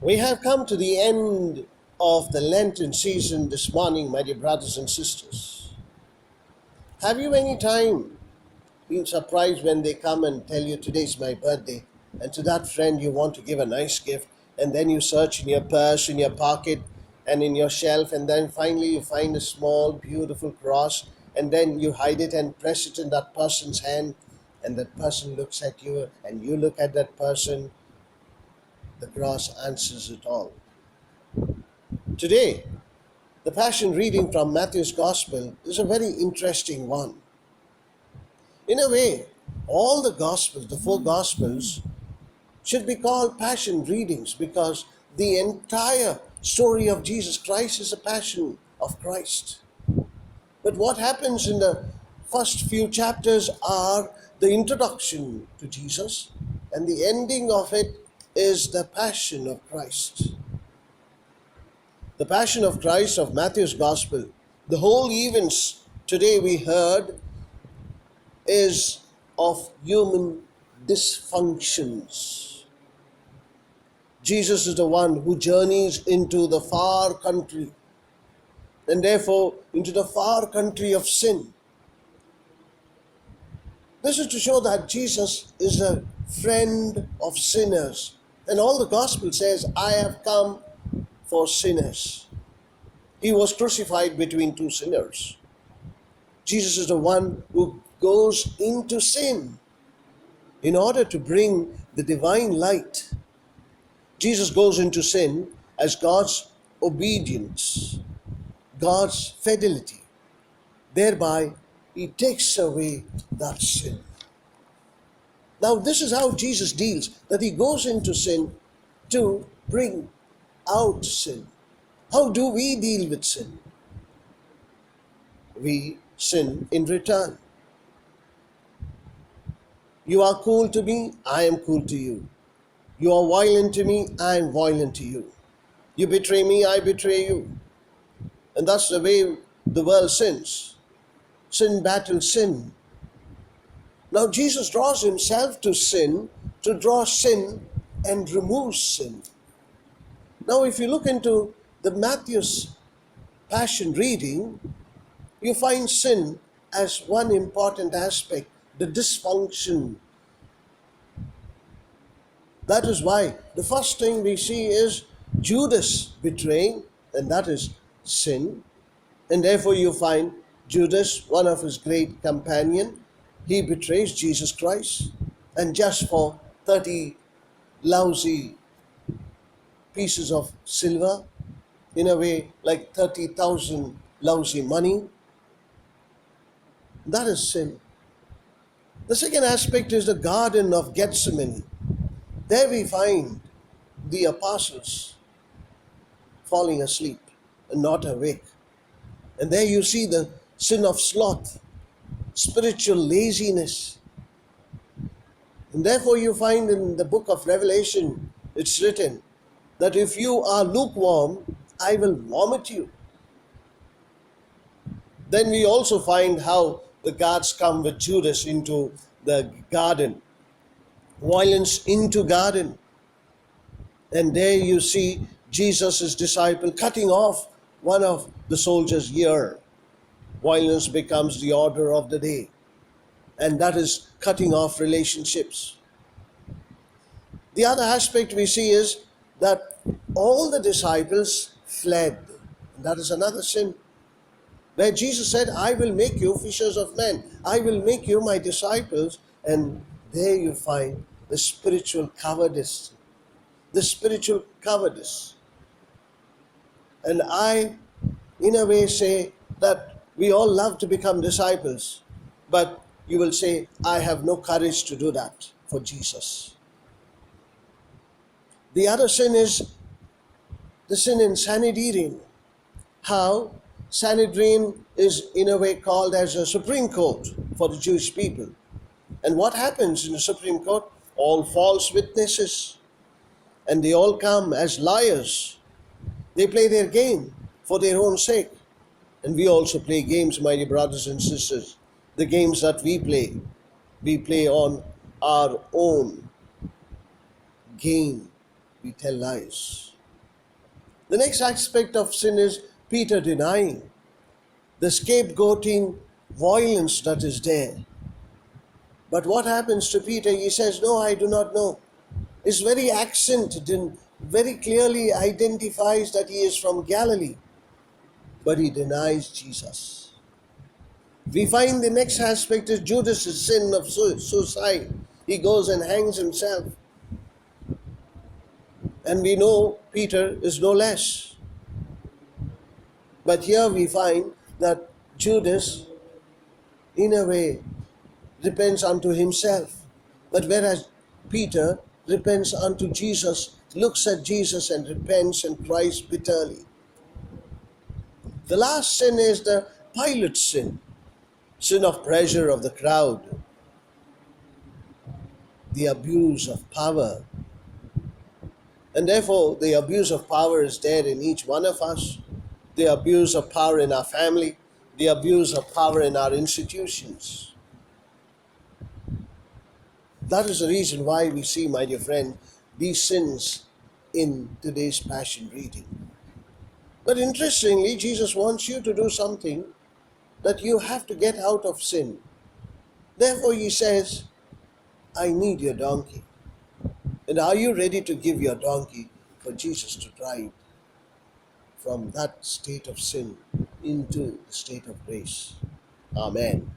We have come to the end of the Lenten season this morning, my dear brothers and sisters. Have you any time been surprised when they come and tell you today's my birthday, and to that friend you want to give a nice gift, and then you search in your purse, in your pocket, and in your shelf, and then finally you find a small, beautiful cross, and then you hide it and press it in that person's hand, and that person looks at you, and you look at that person. The cross answers it all. Today, the Passion reading from Matthew's Gospel is a very interesting one. In a way, all the Gospels, the four Gospels, should be called Passion readings because the entire story of Jesus Christ is a passion of Christ. But what happens in the first few chapters are the introduction to Jesus, and the ending of it is the Passion of Christ. The Passion of Christ of Matthew's Gospel, the whole events today we heard is of human dysfunctions. Jesus is the one who journeys into the far country, and therefore into the far country of sin. This is to show that Jesus is a friend of sinners. And all the Gospel says, I have come for sinners. He was crucified between two sinners. Jesus is the one who goes into sin in order to bring the divine light. Jesus goes into sin as God's obedience, God's fidelity. Thereby, he takes away that sin. Now, this is how Jesus deals, that he goes into sin to bring out sin. How do we deal with sin? We sin in return. You are cool to me, I am cool to you. You are violent to me, I am violent to you. You betray me, I betray you. And that's the way the world sins. Sin battles sin. Now Jesus draws himself to sin, to draw sin and remove sin. Now if you look into the Matthew's Passion reading, you find sin as one important aspect, the dysfunction. That is why the first thing we see is Judas betraying, and that is sin. And therefore you find Judas, one of his great companion, he betrays Jesus Christ, and just for 30 lousy pieces of silver, in a way like 30,000 lousy money, that is sin. The second aspect is the Garden of Gethsemane. There we find the apostles falling asleep and not awake. And there you see the sin of sloth, spiritual laziness. And therefore you find in the book of Revelation, it's written that if you are lukewarm, I will vomit you. Then we also find how the guards come with Judas into the garden, violence into garden. And there you see Jesus' disciple cutting off one of the soldier's ear. Violence becomes the order of the day, and that is cutting off relationships. The other aspect we see is that all the disciples fled. And that is another sin, where Jesus said, I will make you fishers of men. I will make you my disciples. And there you find the spiritual cowardice. The spiritual cowardice. And I, in a way, say that we all love to become disciples, but you will say, I have no courage to do that for Jesus. The other sin is the sin in Sanhedrin. How Sanhedrin is in a way called as a Supreme Court for the Jewish people. And what happens in the Supreme Court? All false witnesses. And they all come as liars. They play their game for their own sake. And we also play games, my dear brothers and sisters. The games that we play on our own gain. We tell lies. The next aspect of sin is Peter denying the scapegoating violence that is there. But what happens to Peter? He says, "No, I do not know." His very accent very clearly identifies that he is from Galilee, but he denies Jesus. We find the next aspect is Judas' sin of suicide. He goes and hangs himself. And we know Peter is no less. But here we find that Judas, in a way, repents unto himself. But whereas Peter repents unto Jesus, looks at Jesus and repents and cries bitterly. The last sin is the Pilate's sin of pressure of the crowd, the abuse of power. And therefore, the abuse of power is there in each one of us. The abuse of power in our family, the abuse of power in our institutions. That is the reason why we see, my dear friend, these sins in today's Passion reading. But interestingly, Jesus wants you to do something that you have to get out of sin. Therefore, he says, "I need your donkey." And are you ready to give your donkey for Jesus to drive from that state of sin into the state of grace? Amen.